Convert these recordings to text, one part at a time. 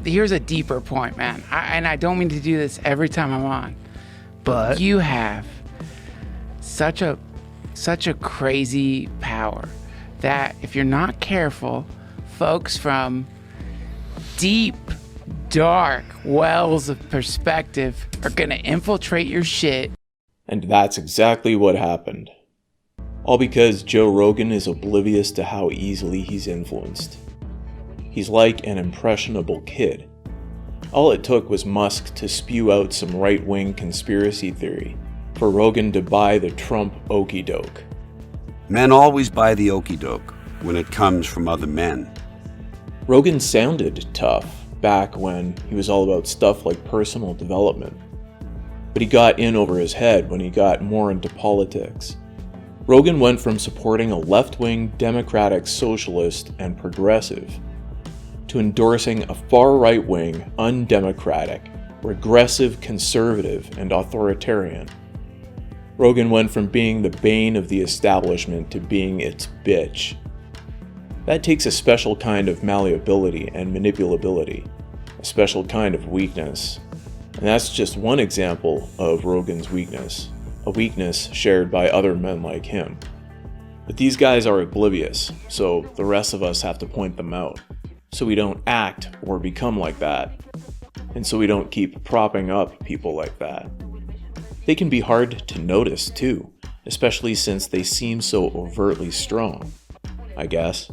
here's a deeper point, man. And I don't mean to do this every time I'm on, but you have such a crazy power that if you're not careful, folks from deep, dark wells of perspective are gonna infiltrate your shit. And that's exactly what happened. All because Joe Rogan is oblivious to how easily he's influenced. He's like an impressionable kid. All it took was Musk to spew out some right-wing conspiracy theory for Rogan to buy the Trump okey doke. Men always buy the okey doke when it comes from other men. Rogan sounded tough back when he was all about stuff like personal development. But he got in over his head when he got more into politics. Rogan went from supporting a left-wing democratic socialist and progressive to endorsing a far-right-wing, undemocratic, regressive conservative and authoritarian. Rogan went from being the bane of the establishment to being its bitch. That takes a special kind of malleability and manipulability, a special kind of weakness. And that's just one example of Rogan's weakness, a weakness shared by other men like him. But these guys are oblivious, so the rest of us have to point them out, so we don't act or become like that, and so we don't keep propping up people like that. They can be hard to notice too, especially since they seem so overtly strong, I guess.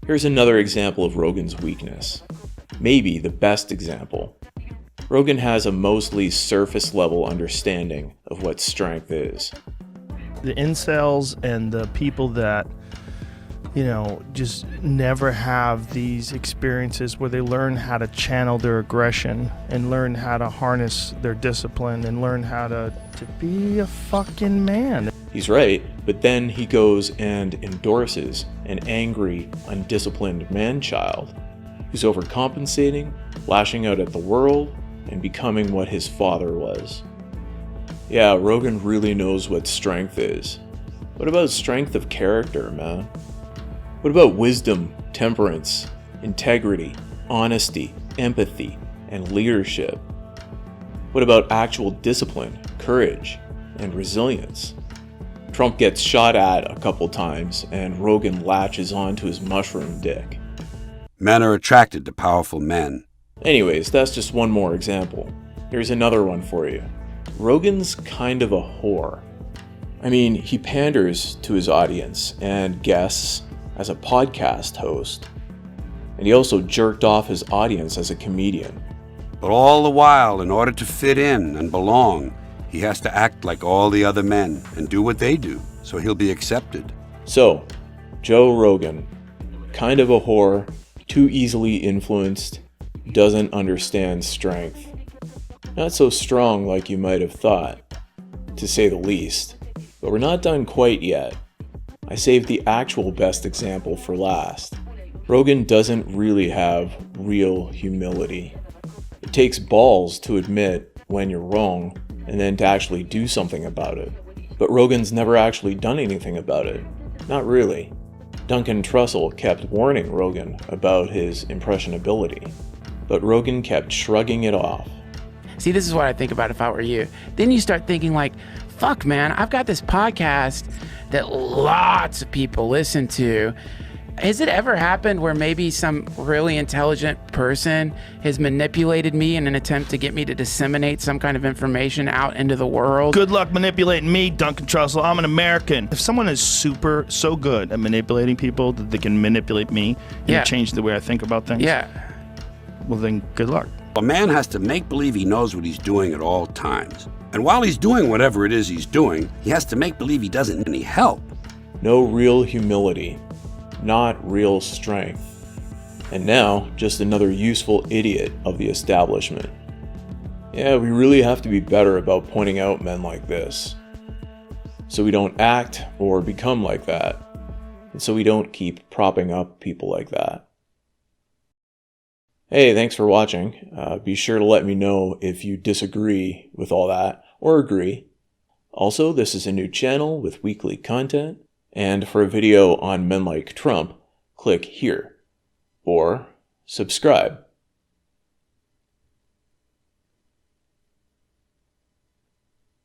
Here's another example of Rogan's weakness. Maybe the best example. Rogan has a mostly surface-level understanding of what strength is. The incels and the people that, just never have these experiences where they learn how to channel their aggression and learn how to harness their discipline and learn how to be a fucking man. He's right, but then he goes and endorses an angry, undisciplined man-child who's overcompensating, lashing out at the world, and becoming what his father was. Yeah, Rogan really knows what strength is. What about strength of character, man? What about wisdom, temperance, integrity, honesty, empathy, and leadership? What about actual discipline, courage, and resilience? Trump gets shot at a couple times, and Rogan latches onto his mushroom dick. Men are attracted to powerful men. Anyways, that's just one more example. Here's another one for you. Rogan's kind of a whore. I mean, he panders to his audience and guests as a podcast host, and he also jerked off his audience as a comedian. But all the while, in order to fit in and belong, he has to act like all the other men and do what they do, so he'll be accepted. So, Joe Rogan, kind of a whore, too easily influenced, doesn't understand strength. Not so strong like you might have thought, to say the least. But we're not done quite yet. I saved the actual best example for last. Rogan doesn't really have real humility. It takes balls to admit when you're wrong and then to actually do something about it. But Rogan's never actually done anything about it. Not really. Duncan Trussell kept warning Rogan about his impressionability, but Rogan kept shrugging it off. See, this is what I think about if I were you. Then you start thinking like, fuck man, I've got this podcast that lots of people listen to. Has it ever happened where maybe some really intelligent person has manipulated me in an attempt to get me to disseminate some kind of information out into the world? Good luck manipulating me, Duncan Trussell. I'm an American. If someone is so good at manipulating people that they can manipulate me and change the way I think about things, well then good luck. A man has to make believe he knows what he's doing at all times. And while he's doing whatever it is he's doing, he has to make believe he doesn't need any help. No real humility. Not real strength. And now, just another useful idiot of the establishment. Yeah, we really have to be better about pointing out men like this, so we don't act or become like that, and so we don't keep propping up people like that. Hey, thanks for watching. Be sure to let me know if you disagree with all that, or agree. Also, this is a new channel with weekly content, and for a video on men like Trump, click here, or subscribe.